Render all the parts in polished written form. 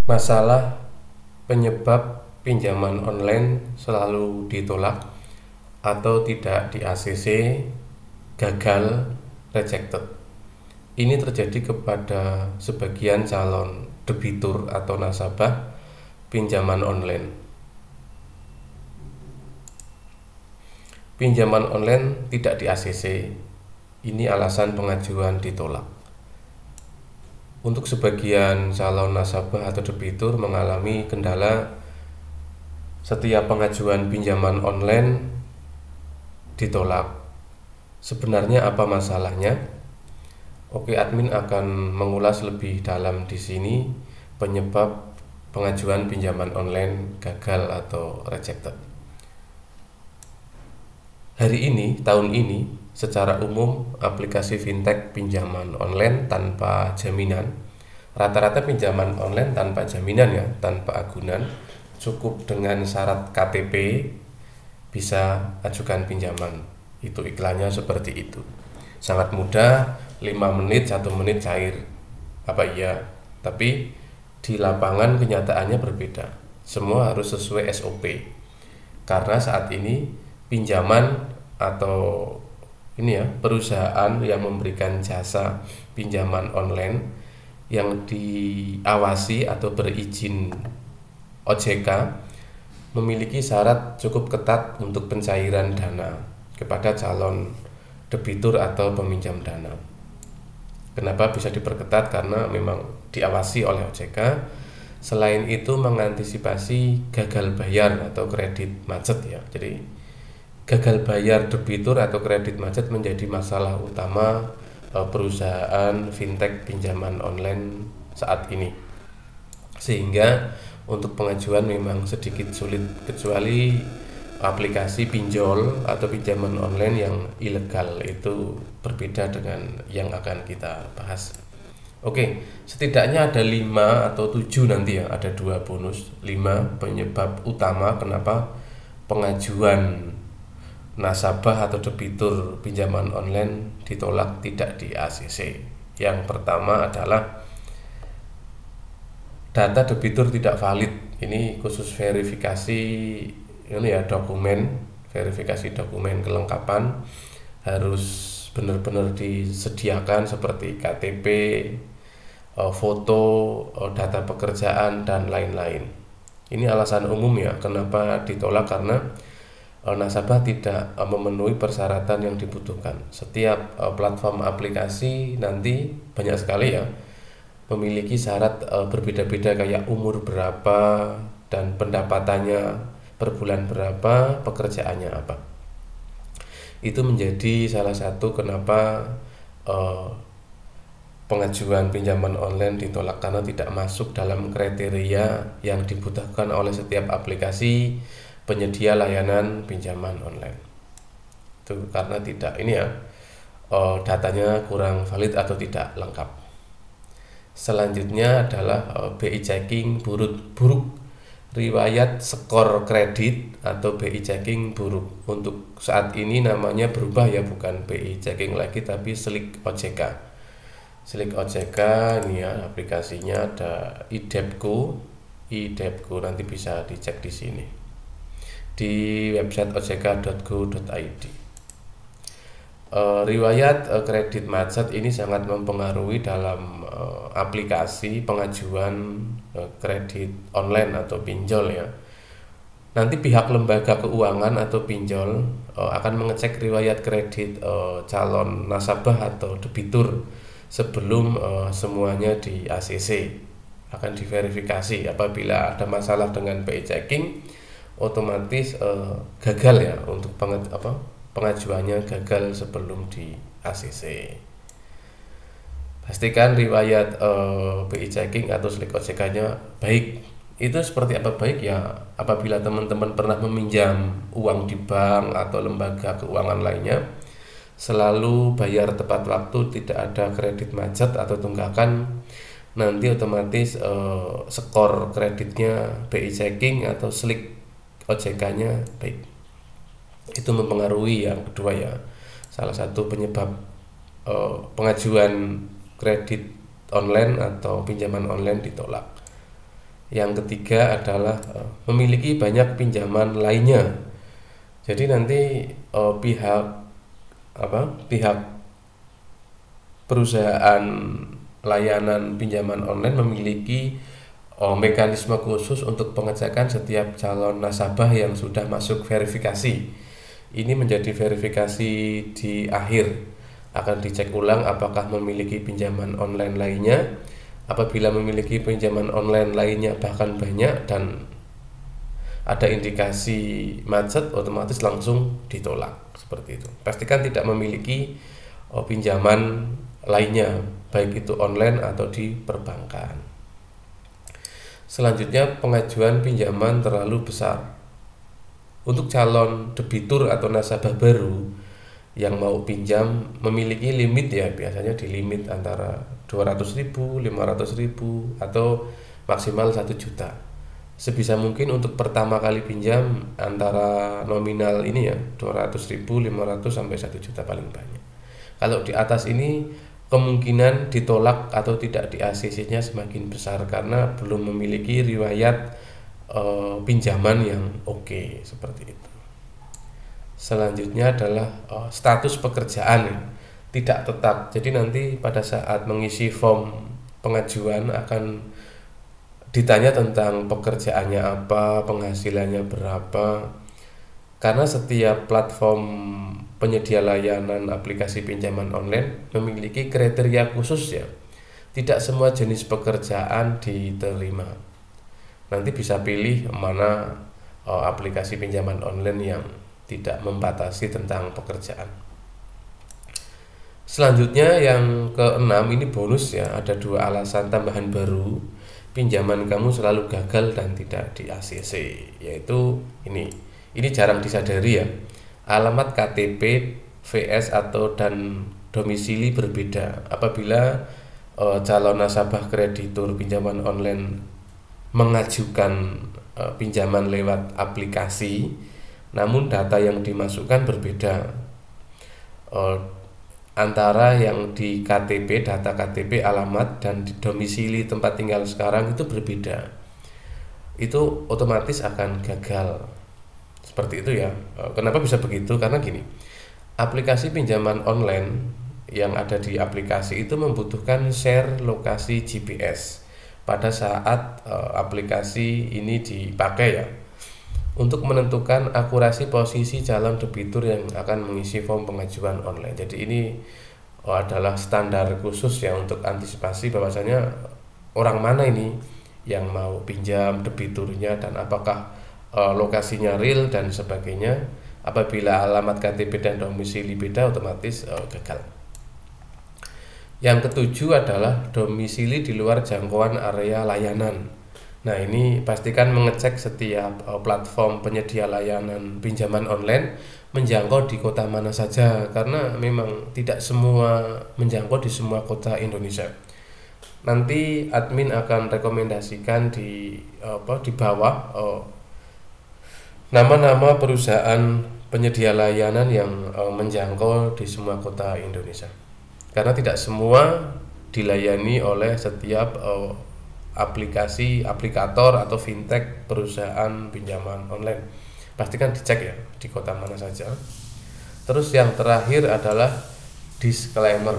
Masalah penyebab pinjaman online selalu ditolak atau tidak di ACC, gagal, rejected. Ini terjadi kepada sebagian calon debitur atau nasabah pinjaman online. Pinjaman online tidak di ACC. Ini alasan pengajuan ditolak. Untuk sebagian calon nasabah atau debitur mengalami kendala setiap pengajuan pinjaman online ditolak. Sebenarnya apa masalahnya? Oke, admin akan mengulas lebih dalam di sini penyebab pengajuan pinjaman online gagal atau rejected. Tahun ini, secara umum aplikasi fintech pinjaman online tanpa jaminan, rata-rata pinjaman online tanpa jaminan ya, tanpa agunan, cukup dengan syarat KTP bisa ajukan pinjaman. Itu iklannya seperti itu. Sangat mudah, 5 menit, 1 menit cair. Apa iya? Tapi di lapangan kenyataannya berbeda. Semua harus sesuai SOP. Karena saat ini pinjaman atau perusahaan yang memberikan jasa pinjaman online yang diawasi atau berizin OJK memiliki syarat cukup ketat untuk pencairan dana kepada calon debitur atau peminjam dana. Kenapa bisa diperketat? Karena memang diawasi oleh OJK. Selain itu mengantisipasi gagal bayar atau kredit macet ya. Jadi gagal bayar debitur atau kredit macet menjadi masalah utama perusahaan fintech pinjaman online saat ini. Sehingga untuk pengajuan memang sedikit sulit, kecuali aplikasi pinjol atau pinjaman online yang ilegal. Itu berbeda dengan yang akan kita bahas. Oke, setidaknya ada 5 atau 7 nanti ya, ada 2 bonus. 5 penyebab utama kenapa pengajuan nasabah atau debitur pinjaman online ditolak tidak di ACC. Yang pertama adalah data debitur tidak valid. Ini khusus verifikasi verifikasi dokumen kelengkapan harus benar-benar disediakan seperti KTP, foto, data pekerjaan dan lain-lain. Ini alasan umum ya kenapa ditolak, karena nasabah tidak memenuhi persyaratan yang dibutuhkan. Setiap platform aplikasi nanti banyak sekali ya memiliki syarat berbeda-beda, kayak umur berapa dan pendapatannya per bulan berapa, pekerjaannya apa. Itu menjadi salah satu kenapa pengajuan pinjaman online ditolak, karena tidak masuk dalam kriteria yang dibutuhkan oleh setiap aplikasi penyedia layanan pinjaman online. Itu karena tidak datanya kurang valid atau tidak lengkap. Selanjutnya adalah BI checking buruk, riwayat skor kredit atau BI checking buruk. Untuk saat ini namanya berubah ya, bukan BI checking lagi tapi Slick OJK. Slick OJK ini ya, aplikasinya ada iDebtku nanti bisa dicek di sini di website ojk.go.id. Riwayat kredit macet ini sangat mempengaruhi dalam aplikasi pengajuan kredit online atau pinjol ya. Nanti pihak lembaga keuangan atau pinjol akan mengecek riwayat kredit calon nasabah atau debitur sebelum semuanya di ACC. Akan diverifikasi. Apabila ada masalah dengan BI checking, otomatis gagal ya untuk pengajuannya gagal sebelum di ACC. Pastikan riwayat BI checking atau Slick OJK-nya baik. Itu seperti apa baik ya? Apabila teman-teman pernah meminjam uang di bank atau lembaga keuangan lainnya, selalu bayar tepat waktu, tidak ada kredit macet atau tunggakan, nanti otomatis skor kreditnya BI checking atau Slick OJK-nya baik. Itu mempengaruhi yang kedua ya, salah satu penyebab pengajuan kredit online atau pinjaman online ditolak. Yang ketiga adalah memiliki banyak pinjaman lainnya. Jadi nanti pihak perusahaan layanan pinjaman online memiliki mekanisme khusus untuk pengecekan setiap calon nasabah yang sudah masuk verifikasi. Ini menjadi verifikasi di akhir. Akan dicek ulang apakah memiliki pinjaman online lainnya. Apabila memiliki pinjaman online lainnya bahkan banyak dan ada indikasi macet, otomatis langsung ditolak. Seperti itu. Pastikan tidak memiliki pinjaman lainnya, baik itu online atau di perbankan. Selanjutnya, pengajuan pinjaman terlalu besar. Untuk calon debitur atau nasabah baru yang mau pinjam memiliki limit ya, biasanya di limit antara 200.000, 500.000 atau maksimal 1 juta. Sebisa mungkin untuk pertama kali pinjam antara nominal ini ya 200.000, 500 sampai 1 juta paling banyak. Kalau di atas ini kemungkinan ditolak atau tidak di ACC-nya semakin besar karena belum memiliki riwayat pinjaman yang oke, seperti itu. Selanjutnya adalah status pekerjaan ya, tidak tetap. Jadi nanti pada saat mengisi form pengajuan akan ditanya tentang pekerjaannya apa, penghasilannya berapa. Karena setiap platform penyedia layanan aplikasi pinjaman online memiliki kriteria khusus ya. Tidak semua jenis pekerjaan diterima. Nanti bisa pilih mana aplikasi pinjaman online yang tidak membatasi tentang pekerjaan. Selanjutnya yang keenam ini bonus ya, ada 2 alasan tambahan baru pinjaman kamu selalu gagal dan tidak di ACC, yaitu ini jarang disadari ya. Alamat KTP, VS atau dan domisili berbeda. Apabila calon nasabah kreditur pinjaman online mengajukan pinjaman lewat aplikasi, namun data yang dimasukkan berbeda. Antara yang di KTP, data KTP, alamat, dan di domisili tempat tinggal sekarang itu berbeda. Itu otomatis akan gagal. Seperti itu ya. Kenapa bisa begitu? Karena gini, aplikasi pinjaman online yang ada di aplikasi itu membutuhkan share lokasi GPS pada saat aplikasi ini dipakai ya, untuk menentukan akurasi posisi calon debitur yang akan mengisi form pengajuan online. Jadi ini adalah standar khusus ya untuk antisipasi bahwasanya orang mana ini yang mau pinjam, debiturnya, dan apakah lokasinya real dan sebagainya. Apabila alamat KTP dan domisili beda, otomatis gagal. Yang ketujuh adalah domisili di luar jangkauan area layanan. Nah, ini pastikan mengecek setiap platform penyedia layanan pinjaman online menjangkau di kota mana saja, karena memang tidak semua menjangkau di semua kota Indonesia. Nanti admin akan rekomendasikan di bawah nama-nama perusahaan penyedia layanan yang menjangkau di semua kota Indonesia. Karena tidak semua dilayani oleh setiap aplikasi, aplikator atau fintech perusahaan pinjaman online. Pastikan dicek ya di kota mana saja. Terus yang terakhir adalah disclaimer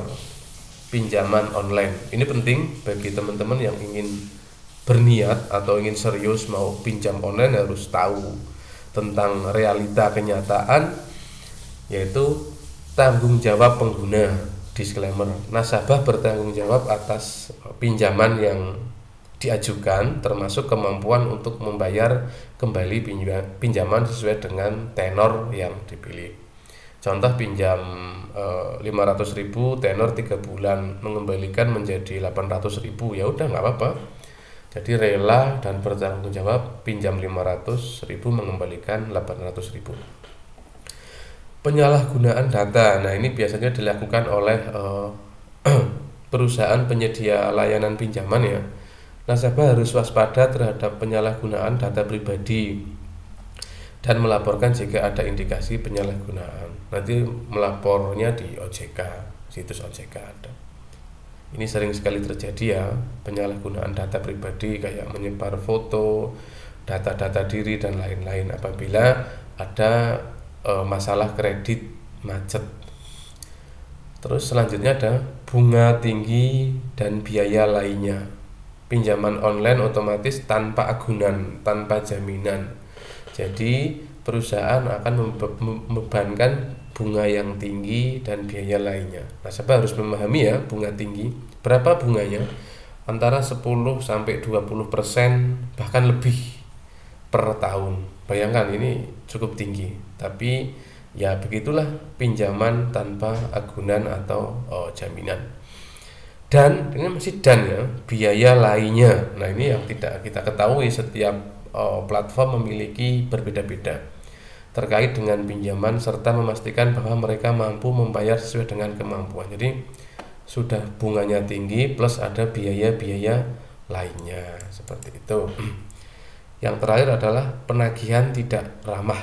pinjaman online. Ini penting bagi teman-teman yang ingin berniat atau ingin serius mau pinjam online, harus tahu tentang realita kenyataan, yaitu tanggung jawab pengguna. Disclaimer, nasabah bertanggung jawab atas pinjaman yang diajukan, termasuk kemampuan untuk membayar kembali pinjaman sesuai dengan tenor yang dipilih. Contoh, pinjam 500.000, tenor 3 bulan, mengembalikan menjadi 800.000, ya udah nggak apa-apa. Jadi rela dan bertanggung jawab pinjam 500.000 mengembalikan 800.000. Penyalahgunaan data, nah ini biasanya dilakukan oleh perusahaan penyedia layanan pinjaman ya. Nasabah harus waspada terhadap penyalahgunaan data pribadi dan melaporkan jika ada indikasi penyalahgunaan. Nanti melapornya di OJK, situs OJK ada. Ini sering sekali terjadi ya, penyalahgunaan data pribadi kayak menyebar foto, data-data diri dan lain-lain apabila ada masalah kredit macet. Terus selanjutnya ada bunga tinggi dan biaya lainnya. Pinjaman online otomatis tanpa agunan, tanpa jaminan. Jadi perusahaan akan membebankan bunga yang tinggi dan biaya lainnya. Nasabah harus memahami ya, bunga tinggi. Berapa bunganya? Antara 10 sampai 20% bahkan lebih per tahun. Bayangkan ini cukup tinggi. Tapi ya begitulah pinjaman tanpa agunan atau jaminan. Dan ini masih ya, biaya lainnya. Nah, ini yang tidak kita ketahui, setiap platform memiliki berbeda-beda terkait dengan pinjaman serta memastikan bahwa mereka mampu membayar sesuai dengan kemampuan. Jadi sudah bunganya tinggi plus ada biaya-biaya lainnya seperti itu. Yang terakhir adalah penagihan tidak ramah.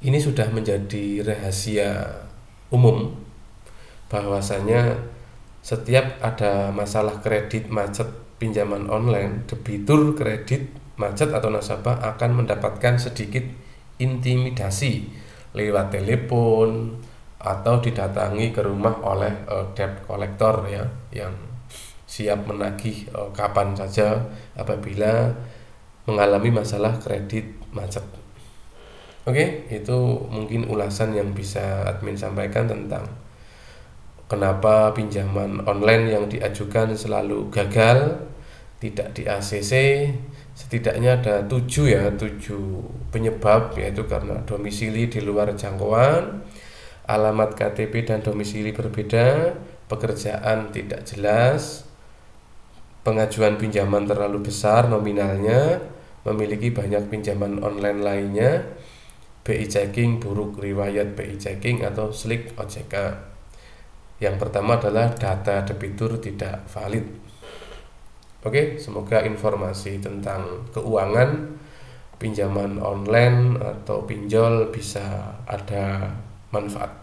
Ini sudah menjadi rahasia umum bahwasanya setiap ada masalah kredit macet pinjaman online, debitur kredit macet atau nasabah akan mendapatkan sedikit intimidasi lewat telepon atau didatangi ke rumah oleh debt collector ya, yang siap menagih kapan saja apabila mengalami masalah kredit macet. Oke, itu mungkin ulasan yang bisa admin sampaikan tentang kenapa pinjaman online yang diajukan selalu gagal, tidak di ACC. Setidaknya ada 7 penyebab, yaitu karena domisili di luar jangkauan, alamat KTP dan domisili berbeda, pekerjaan tidak jelas, pengajuan pinjaman terlalu besar nominalnya, memiliki banyak pinjaman online lainnya, BI checking buruk, riwayat BI checking atau slik OJK. Yang pertama adalah data debitur tidak valid. Oke, semoga informasi tentang keuangan, pinjaman online atau pinjol bisa ada manfaat.